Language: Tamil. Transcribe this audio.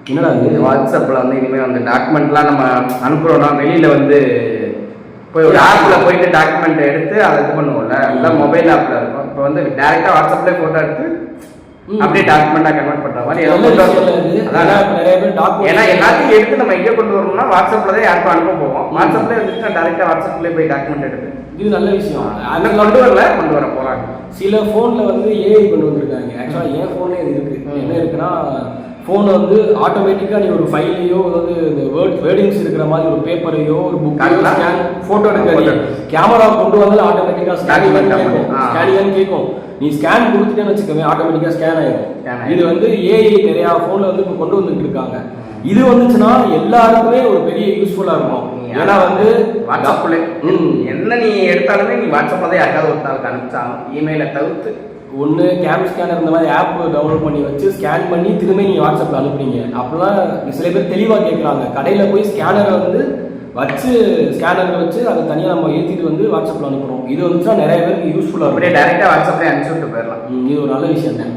என்னடா அது வாட்ஸ்அப்பில் வந்து இனிமேல் வந்து டாக்குமெண்ட்லாம் நம்ம அனுப்புகிறோம்னா வெளியில் வந்து போய் ஒரு ஆப்பில் போயிட்டு டாக்குமெண்ட் எடுத்து அதை இது பண்ணுவோம்ல, எல்லாம் மொபைல் ஆப்பில் இருக்கும். இப்போ வந்து டேரெக்டாக வாட்ஸ்அப்லேயே ஃபோட்டோ எடுத்து அப்படியே டாக்குமெண்ட்டாக கன்வெர்ட் பண்ணுற மாதிரி ஏன்னா எல்லாத்தையும் எடுத்து நம்ம எங்கே கொண்டு வரணும்னா வாட்ஸ்அப்பில் தான் யாருக்கும் அனுப்ப போவோம். வாட்ஸ்அப்லேயே வந்துட்டு நான் டேரெக்டாக வாட்ஸ்அப்லேயே போய் டாக்குமெண்ட் எடுத்து இது நல்ல விஷயம். அதை கொண்டு வர போகிறாங்க. சில ஃபோனில் வந்து ஏஐ கொண்டு வந்திருக்காங்க. ஆக்சுவலாக என் ஃபோன்லேயே இது இருக்குது. என்ன இருக்குன்னா ஃபோனை வந்து ஆட்டோமேட்டிக்காக நீ ஒரு ஃபைலையோ அதாவது இந்த வேர்டிங்ஸ் இருக்கிற மாதிரி ஒரு பேப்பரையோ ஒரு புக்கையோ ஸ்கேன் ஃபோட்டோ எடுக்க கேமரா கொண்டு வந்தாலும் ஆட்டோமேட்டிக்காக ஸ்கேனிங் கேட்கும். நீ ஸ்கேன் கொடுத்துட்டேன்னு வச்சுக்கோங்க ஆட்டோமேட்டிக்காக ஸ்கேன் ஆயிடும். இது வந்து ஏஐ நிறையா ஃபோனில் வந்து இப்போ கொண்டு வந்துட்டு இருக்காங்க. இது வந்துச்சுன்னா எல்லாருக்குமே ஒரு பெரிய யூஸ்ஃபுல்லாக இருக்கும். ஏன்னா வந்து வாட்ஸ்அப்ல என்ன நீ எடுத்தாலுமே நீ வாட்ஸ்அப்ல தான் யாருக்காவது ஒருத்தாளுக்கு அனுப்பிச்சாலும் இமெயிலை தவிர்த்து ஒன்று கேம் ஸ்கேனர் இந்த மாதிரி ஆப் டவுன்லோட் பண்ணி வச்சு ஸ்கேன் பண்ணி திரும்ப நீங்கள் வாட்ஸ்அப்பில் அனுப்புறீங்க. அப்போலாம் சில பேர் தெளிவாக கேட்குறாங்க. கடையில் போய் ஸ்கேனரை வந்து வச்சு ஸ்கேனரில் வச்சு அதை தனியாக நம்ம ஏற்றிட்டு வந்து வாட்ஸ்அப்பில் அனுப்புகிறோம். இது வந்துச்சுன்னா நிறைய பேருக்கு யூஸ்ஃபுல்லாக அப்படியே டேரெக்டாக வாட்ஸ்அப்லேயே அனுப்பிச்சு விட்டு போயிடலாம். இது ஒரு நல்ல விஷயம் தான்.